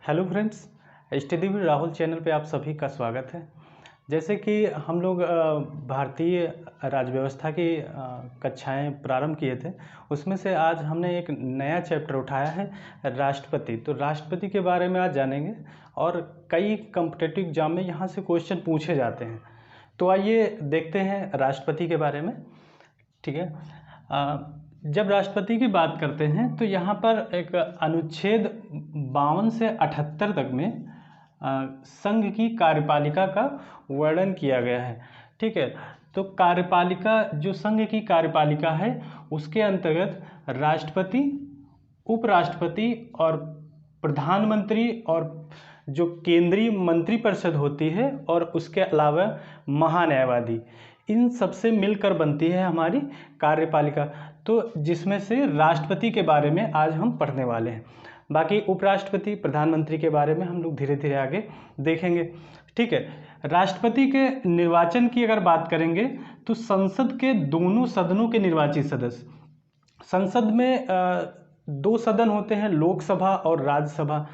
Hello friends, HTDV Rahul channel पे आप सभी का स्वागत है। जैसे कि हम लोग भारतीय राज्य व्यवस्था की कक्षाएं प्रारंभ किए थे, उसमें से आज हमने एक नया चैप्टर उठाया है राष्ट्रपति। तो राष्ट्रपति के बारे में आज जानेंगे और कई कॉम्पिटिटिव एग्जाम में यहाँ से क्वेश्चन पूछे जाते हैं। तो आइए देखते हैं राष्ट्रपति के बारे में। ठीक है, जब राष्ट्रपति की बात करते हैं तो यहाँ पर एक अनुच्छेद 52 से 78 तक में संघ की कार्यपालिका का वर्णन किया गया है। ठीक है, तो कार्यपालिका जो संघ की कार्यपालिका है उसके अंतर्गत राष्ट्रपति, उपराष्ट्रपति और प्रधानमंत्री और जो केंद्रीय मंत्रिपरिषद होती है और उसके अलावा महान्यायवादी, इन सबसे मिलकर बनती है हमारी कार्यपालिका। तो जिसमें से राष्ट्रपति के बारे में आज हम पढ़ने वाले हैं। बाकी उपराष्ट्रपति, प्रधानमंत्री के बारे में हम लोग धीरे धीरे आगे देखेंगे। ठीक है, राष्ट्रपति के निर्वाचन की अगर बात करेंगे तो संसद के दोनों सदनों के निर्वाचित सदस्य, संसद में दो सदन होते हैं, लोकसभा और राज्यसभा।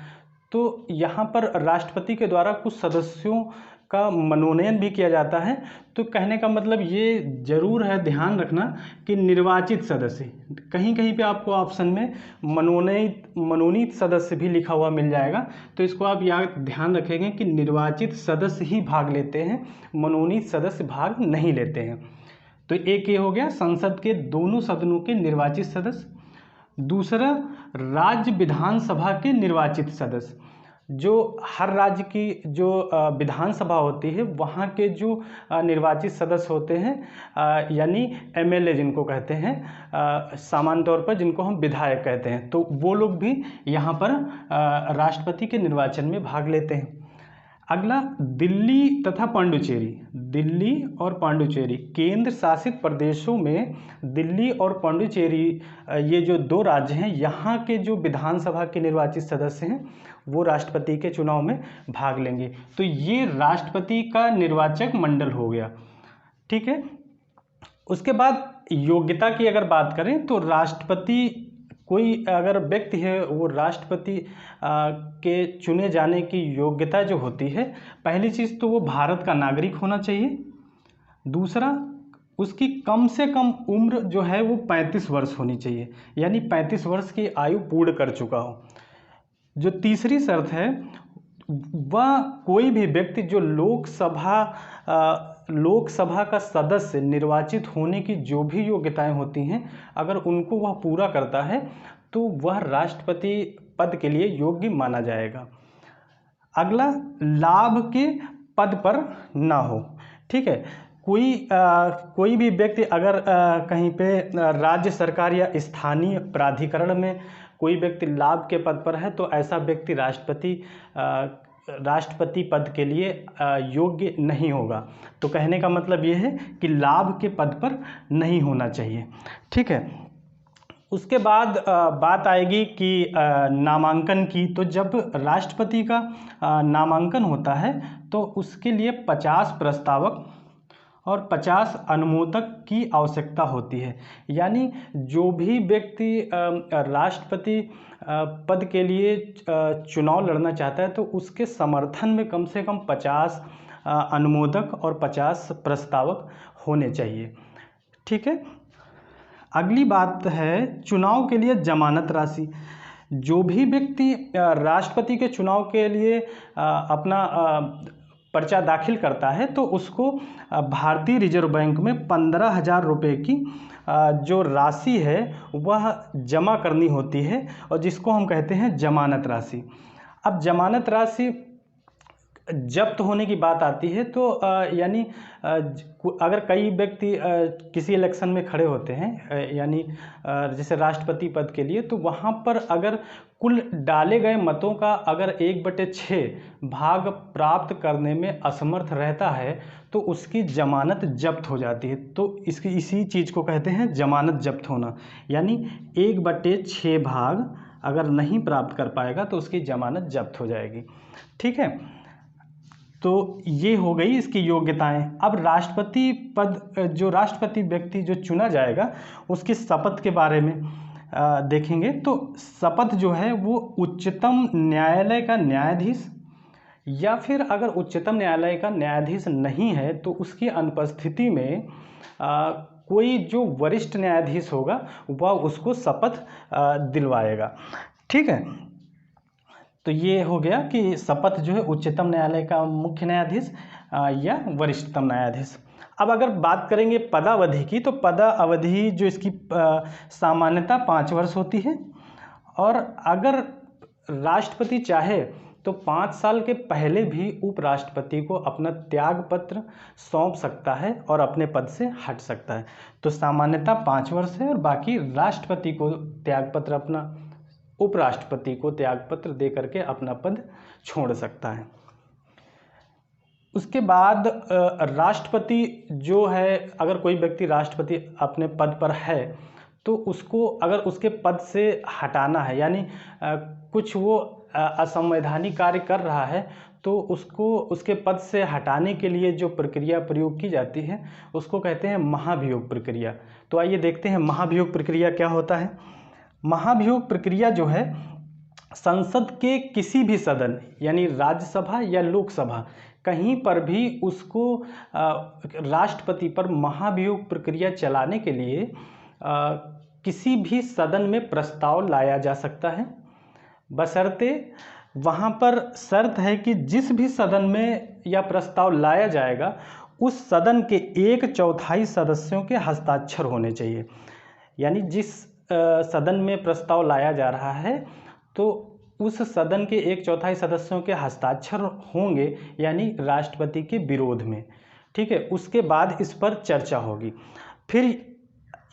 तो यहाँ पर राष्ट्रपति के द्वारा कुछ सदस्यों का मनोनयन भी किया जाता है। तो कहने का मतलब ये जरूर है, ध्यान रखना कि निर्वाचित सदस्य, कहीं कहीं पे आपको ऑप्शन में मनोनीत सदस्य भी लिखा हुआ मिल जाएगा। तो इसको आप याद ध्यान रखेंगे कि निर्वाचित सदस्य ही भाग लेते हैं, मनोनीत सदस्य भाग नहीं लेते हैं। तो एक ये हो गया संसद के दोनों सदनों के निर्वाचित सदस्य। दूसरा, राज्य विधानसभा के निर्वाचित सदस्य, जो हर राज्य की जो विधानसभा होती है वहाँ के जो निर्वाचित सदस्य होते हैं, यानी MLA जिनको कहते हैं, सामान्य तौर पर जिनको हम विधायक कहते हैं, तो वो लोग भी यहाँ पर राष्ट्रपति के निर्वाचन में भाग लेते हैं। अगला, दिल्ली तथा पांडुचेरी। दिल्ली और पांडुचेरी केंद्र शासित प्रदेशों में दिल्ली और पांडुचेरी, ये जो दो राज्य हैं, यहाँ के जो विधानसभा के निर्वाचित सदस्य हैं वो राष्ट्रपति के चुनाव में भाग लेंगे। तो ये राष्ट्रपति का निर्वाचक मंडल हो गया। ठीक है, उसके बाद योग्यता की अगर बात करें तो राष्ट्रपति, कोई अगर व्यक्ति है वो राष्ट्रपति के चुने जाने की योग्यता जो होती है, पहली चीज़ तो वो भारत का नागरिक होना चाहिए। दूसरा, उसकी कम से कम उम्र जो है वो 35 वर्ष होनी चाहिए, यानी 35 वर्ष की आयु पूर्ण कर चुका हो। जो तीसरी शर्त है, वह कोई भी व्यक्ति जो लोकसभा का सदस्य निर्वाचित होने की जो भी योग्यताएं होती हैं, अगर उनको वह पूरा करता है तो वह राष्ट्रपति पद के लिए योग्य माना जाएगा। अगला, लाभ के पद पर ना हो। ठीक है, कोई भी व्यक्ति अगर कहीं पे राज्य सरकार या स्थानीय प्राधिकरण में कोई व्यक्ति लाभ के पद पर है तो ऐसा व्यक्ति राष्ट्रपति पद के लिए योग्य नहीं होगा। तो कहने का मतलब ये है कि लाभ के पद पर नहीं होना चाहिए। ठीक है, उसके बाद बात आएगी कि नामांकन की। तो जब राष्ट्रपति का नामांकन होता है तो उसके लिए 50 प्रस्तावक और 50 अनुमोदक की आवश्यकता होती है। यानी जो भी व्यक्ति राष्ट्रपति पद के लिए चुनाव लड़ना चाहता है तो उसके समर्थन में कम से कम 50 अनुमोदक और 50 प्रस्तावक होने चाहिए। ठीक है, अगली बात है चुनाव के लिए जमानत राशि। जो भी व्यक्ति राष्ट्रपति के चुनाव के लिए अपना पर्चा दाखिल करता है तो उसको भारतीय रिजर्व बैंक में 15,000 रुपये की जो राशि है वह जमा करनी होती है, और जिसको हम कहते हैं जमानत राशि। अब जमानत राशि जब्त होने की बात आती है तो यानी अगर कई व्यक्ति किसी इलेक्शन में खड़े होते हैं, यानी जैसे राष्ट्रपति पद के लिए, तो वहाँ पर अगर कुल डाले गए मतों का अगर 1/6 भाग प्राप्त करने में असमर्थ रहता है तो उसकी जमानत जब्त हो जाती है। तो इसी चीज़ को कहते हैं जमानत जब्त होना, यानी 1/6 भाग अगर नहीं प्राप्त कर पाएगा तो उसकी जमानत जब्त हो जाएगी। ठीक है, तो ये हो गई इसकी योग्यताएं। अब राष्ट्रपति पद, जो राष्ट्रपति व्यक्ति जो चुना जाएगा उसकी शपथ के बारे में, देखेंगे तो शपथ जो है वो उच्चतम न्यायालय का न्यायाधीश या फिर अगर उच्चतम न्यायालय का न्यायाधीश नहीं है तो उसकी अनुपस्थिति में कोई जो वरिष्ठ न्यायाधीश होगा वह उसको शपथ दिलवाएगा। ठीक है, तो ये हो गया कि शपथ जो है उच्चतम न्यायालय का मुख्य न्यायाधीश या वरिष्ठतम न्यायाधीश। अब अगर बात करेंगे पदावधि की, तो पदावधि जो इसकी सामान्यतः 5 वर्ष होती है, और अगर राष्ट्रपति चाहे तो 5 साल के पहले भी उपराष्ट्रपति को अपना त्याग पत्र सौंप सकता है और अपने पद से हट सकता है। तो सामान्यतः 5 वर्ष है, और बाकी राष्ट्रपति को त्याग पत्र अपना उपराष्ट्रपति को त्याग पत्र दे करके अपना पद छोड़ सकता है। उसके बाद राष्ट्रपति जो है, अगर कोई व्यक्ति राष्ट्रपति अपने पद पर है तो उसको अगर उसके पद से हटाना है, यानी कुछ वो असंवैधानिक कार्य कर रहा है, तो उसको उसके पद से हटाने के लिए जो प्रक्रिया प्रयोग की जाती है उसको कहते हैं महाभियोग प्रक्रिया। तो आइए देखते हैं महाभियोग प्रक्रिया क्या होता है। महाभियोग प्रक्रिया जो है, संसद के किसी भी सदन यानी राज्यसभा या लोकसभा कहीं पर भी उसको राष्ट्रपति पर महाभियोग प्रक्रिया चलाने के लिए किसी भी सदन में प्रस्ताव लाया जा सकता है, बशर्ते वहाँ पर शर्त है कि जिस भी सदन में यह प्रस्ताव लाया जाएगा उस सदन के 1/4 सदस्यों के हस्ताक्षर होने चाहिए। यानी जिस सदन में प्रस्ताव लाया जा रहा है तो उस सदन के 1/4 सदस्यों के हस्ताक्षर होंगे, यानी राष्ट्रपति के विरोध में। ठीक है, उसके बाद इस पर चर्चा होगी। फिर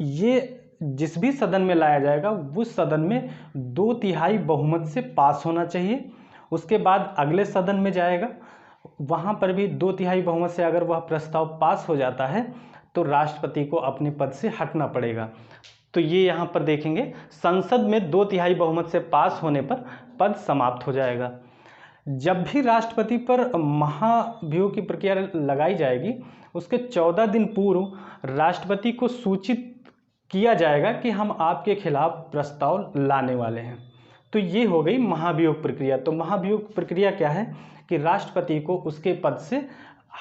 ये जिस भी सदन में लाया जाएगा उस सदन में 2/3 बहुमत से पास होना चाहिए। उसके बाद अगले सदन में जाएगा, वहाँ पर भी 2/3 बहुमत से अगर वह प्रस्ताव पास हो जाता है तो राष्ट्रपति को अपने पद से हटना पड़ेगा। तो ये यहाँ पर देखेंगे, संसद में 2/3 बहुमत से पास होने पर पद समाप्त हो जाएगा। जब भी राष्ट्रपति पर महाभियोग की प्रक्रिया लगाई जाएगी उसके 14 दिन पूर्व राष्ट्रपति को सूचित किया जाएगा कि हम आपके खिलाफ प्रस्ताव लाने वाले हैं। तो ये हो गई महाभियोग प्रक्रिया। तो महाभियोग प्रक्रिया क्या है कि राष्ट्रपति को उसके पद से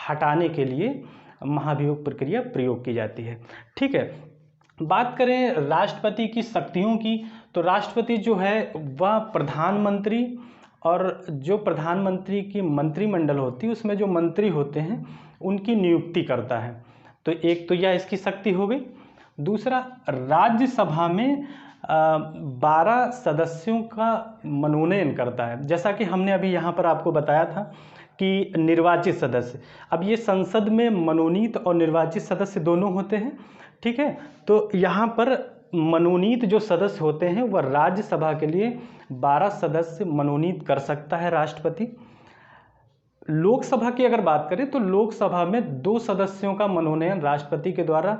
हटाने के लिए महाभियोग प्रक्रिया प्रयोग की जाती है। ठीक है, बात करें राष्ट्रपति की शक्तियों की, तो राष्ट्रपति जो है वह प्रधानमंत्री और जो प्रधानमंत्री की मंत्रिमंडल होती है उसमें जो मंत्री होते हैं उनकी नियुक्ति करता है। तो एक तो यह इसकी शक्ति हो गई। दूसरा, राज्यसभा में 12 सदस्यों का मनोनयन करता है। जैसा कि हमने अभी यहाँ पर आपको बताया था कि निर्वाचित सदस्य, अब ये संसद में मनोनीत और निर्वाचित सदस्य दोनों होते हैं। ठीक है, तो यहाँ पर मनोनीत जो सदस्य होते हैं वह राज्यसभा के लिए 12 सदस्य मनोनीत कर सकता है राष्ट्रपति। लोकसभा की अगर बात करें तो लोकसभा में 2 सदस्यों का मनोनयन राष्ट्रपति के द्वारा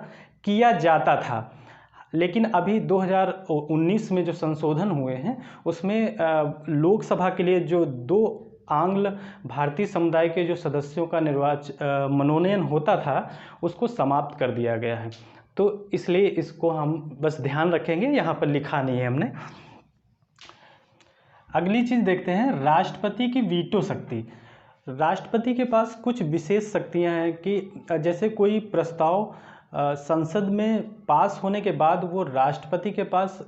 किया जाता था, लेकिन अभी 2019 में जो संशोधन हुए हैं उसमें लोकसभा के लिए जो 2 आंग्ल भारतीय समुदाय के जो सदस्यों का मनोनयन होता था उसको समाप्त कर दिया गया है। तो इसलिए इसको हम बस ध्यान रखेंगे, यहाँ पर लिखा नहीं है हमने। अगली चीज़ देखते हैं, राष्ट्रपति की वीटो शक्ति। राष्ट्रपति के पास कुछ विशेष शक्तियाँ हैं कि जैसे कोई प्रस्ताव संसद में पास होने के बाद वो राष्ट्रपति के पास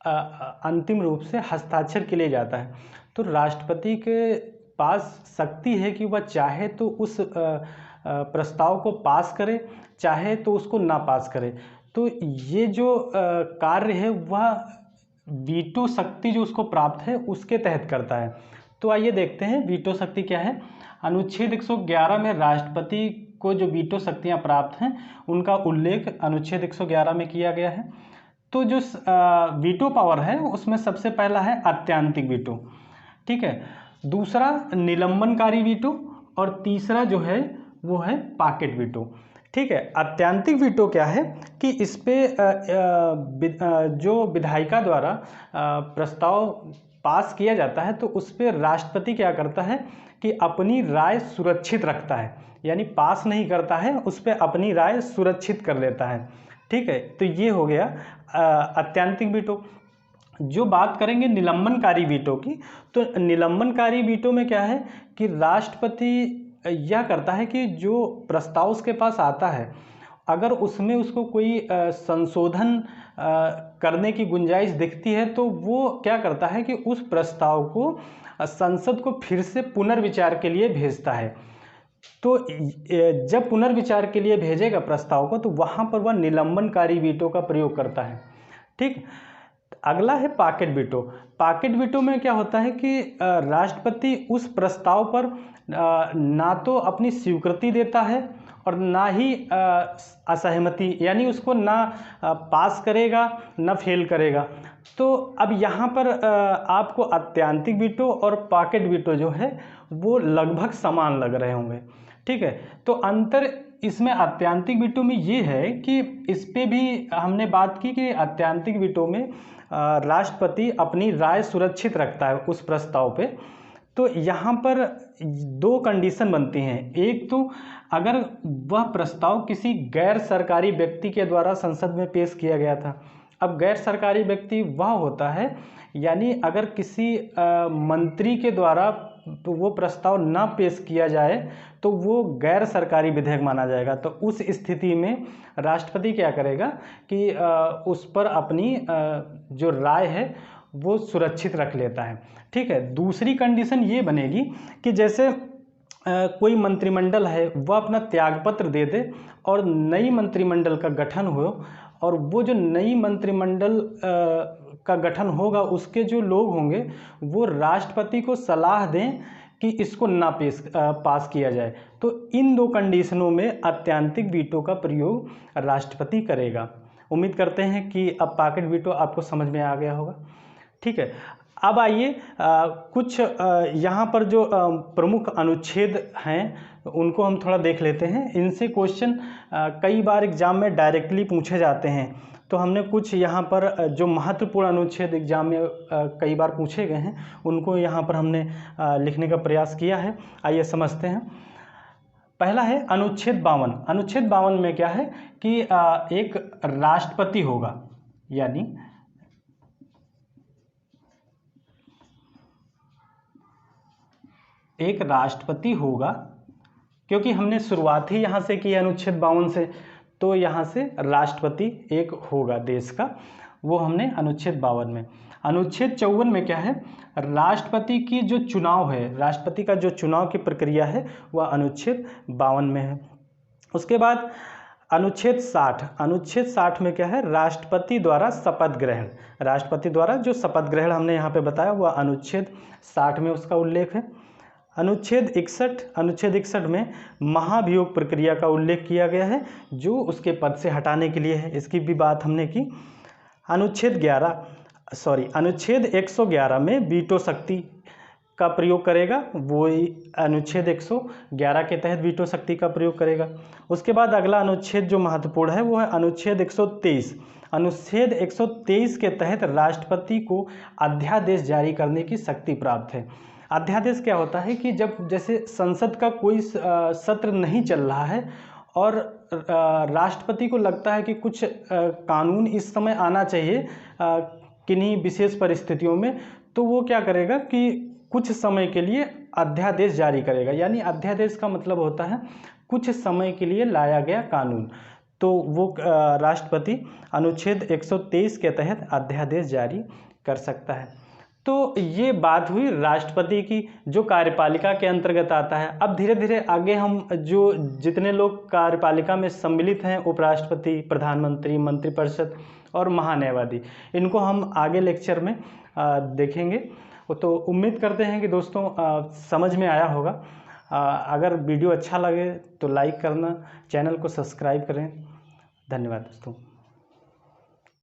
अंतिम रूप से हस्ताक्षर के लिए जाता है, तो राष्ट्रपति के पास शक्ति है कि वह चाहे तो उस प्रस्ताव को पास करे, चाहे तो उसको ना पास करे। तो ये जो कार्य है वह वीटो शक्ति जो उसको प्राप्त है उसके तहत करता है। तो आइए देखते हैं वीटो शक्ति क्या है। अनुच्छेद 111 में राष्ट्रपति को जो वीटो शक्तियां प्राप्त हैं उनका उल्लेख अनुच्छेद 111 में किया गया है। तो जो वीटो पावर है उसमें सबसे पहला है अत्यंतिक वीटो। ठीक है, दूसरा निलंबनकारी वीटो, और तीसरा जो है वो है पॉकेट वीटो। ठीक है, अत्यंतिक वीटो क्या है कि इस पे जो विधायिका द्वारा प्रस्ताव पास किया जाता है तो उस पर राष्ट्रपति क्या करता है कि अपनी राय सुरक्षित रखता है, यानी पास नहीं करता है, उस पर अपनी राय सुरक्षित कर लेता है। ठीक है, तो ये हो गया अत्यंतिक वीटो। जो बात करेंगे निलंबनकारी वीटो की, तो निलंबनकारी वीटो में क्या है कि राष्ट्रपति यह करता है कि जो प्रस्ताव उसके पास आता है, अगर उसमें उसको कोई संशोधन करने की गुंजाइश दिखती है, तो वो क्या करता है कि उस प्रस्ताव को संसद को फिर से पुनर्विचार के लिए भेजता है। तो जब पुनर्विचार के लिए भेजेगा प्रस्ताव को, तो वहाँ पर वह निलंबनकारी वीटो का प्रयोग करता है। ठीक, अगला है पॉकेट वीटो। पॉकेट वीटो में क्या होता है कि राष्ट्रपति उस प्रस्ताव पर ना तो अपनी स्वीकृति देता है और ना ही असहमति, यानी उसको ना पास करेगा ना फेल करेगा। तो अब यहाँ पर आपको आत्यांतिक वीटो और पॉकेट वीटो जो है वो लगभग समान लग रहे होंगे। ठीक है, तो अंतर इसमें आत्यांतिक वीटो में ये है कि इस पे भी हमने बात की कि आत्यांतिक वीटो में राष्ट्रपति अपनी राय सुरक्षित रखता है उस प्रस्ताव पे। तो यहाँ पर दो कंडीशन बनती हैं। एक तो अगर वह प्रस्ताव किसी गैर सरकारी व्यक्ति के द्वारा संसद में पेश किया गया था। अब गैर सरकारी व्यक्ति वह होता है, यानी अगर किसी मंत्री के द्वारा तो वो प्रस्ताव ना पेश किया जाए तो वो गैर सरकारी विधेयक माना जाएगा। तो उस स्थिति में राष्ट्रपति क्या करेगा कि उस पर अपनी जो राय है वो सुरक्षित रख लेता है। ठीक है, दूसरी कंडीशन ये बनेगी कि जैसे कोई मंत्रिमंडल है वह अपना त्यागपत्र दे दे और नई मंत्रिमंडल का गठन हो, और वो जो नई मंत्रिमंडल का गठन होगा उसके जो लोग होंगे वो राष्ट्रपति को सलाह दें कि इसको ना पास किया जाए। तो इन दो कंडीशनों में आत्यांतिक वीटो का प्रयोग राष्ट्रपति करेगा। उम्मीद करते हैं कि अब पॉकेट वीटो आपको समझ में आ गया होगा। ठीक है, अब आइए कुछ यहाँ पर जो प्रमुख अनुच्छेद हैं उनको हम थोड़ा देख लेते हैं। इनसे क्वेश्चन कई बार एग्जाम में डायरेक्टली पूछे जाते हैं, तो हमने कुछ यहाँ पर जो महत्वपूर्ण अनुच्छेद एग्जाम में कई बार पूछे गए हैं उनको यहाँ पर हमने लिखने का प्रयास किया है। आइए समझते हैं। पहला है अनुच्छेद 52। अनुच्छेद 52 में क्या है कि एक राष्ट्रपति होगा, यानी एक राष्ट्रपति होगा, क्योंकि हमने शुरुआत ही यहाँ से की अनुच्छेद 52 से, तो यहाँ से राष्ट्रपति एक होगा देश का, वो हमने अनुच्छेद 52 में। अनुच्छेद 54 में क्या है, राष्ट्रपति की जो चुनाव है, राष्ट्रपति का जो चुनाव की प्रक्रिया है वह अनुच्छेद 52 में है। उसके बाद अनुच्छेद 60। अनुच्छेद 60 में क्या है, राष्ट्रपति द्वारा शपथ ग्रहण। राष्ट्रपति द्वारा जो शपथ ग्रहण हमने यहाँ पे बताया वह अनुच्छेद 60 में उसका उल्लेख है। अनुच्छेद 61। अनुच्छेद 61 में महाभियोग प्रक्रिया का उल्लेख किया गया है जो उसके पद से हटाने के लिए है, इसकी भी बात हमने की। अनुच्छेद 111 में वीटो शक्ति का प्रयोग करेगा, वो अनुच्छेद 111 के तहत वीटो शक्ति का प्रयोग करेगा। उसके बाद अगला अनुच्छेद जो महत्वपूर्ण है वो है अनुच्छेद 123। अनुच्छेद 123 के तहत राष्ट्रपति को अध्यादेश जारी करने की शक्ति प्राप्त है। अध्यादेश क्या होता है कि जब जैसे संसद का कोई सत्र नहीं चल रहा है और राष्ट्रपति को लगता है कि कुछ कानून इस समय आना चाहिए किन्हीं विशेष परिस्थितियों में, तो वो क्या करेगा कि कुछ समय के लिए अध्यादेश जारी करेगा। यानी अध्यादेश का मतलब होता है कुछ समय के लिए लाया गया कानून, तो वो राष्ट्रपति अनुच्छेद 123 के तहत अध्यादेश जारी कर सकता है। तो ये बात हुई राष्ट्रपति की जो कार्यपालिका के अंतर्गत आता है। अब धीरे धीरे आगे हम जो जितने लोग कार्यपालिका में सम्मिलित हैं, उपराष्ट्रपति, प्रधानमंत्री, मंत्रिपरिषद और महान्यायवादी, इनको हम आगे लेक्चर में देखेंगे। तो उम्मीद करते हैं कि दोस्तों समझ में आया होगा। अगर वीडियो अच्छा लगे तो लाइक करना, चैनल को सब्सक्राइब करें। धन्यवाद दोस्तों।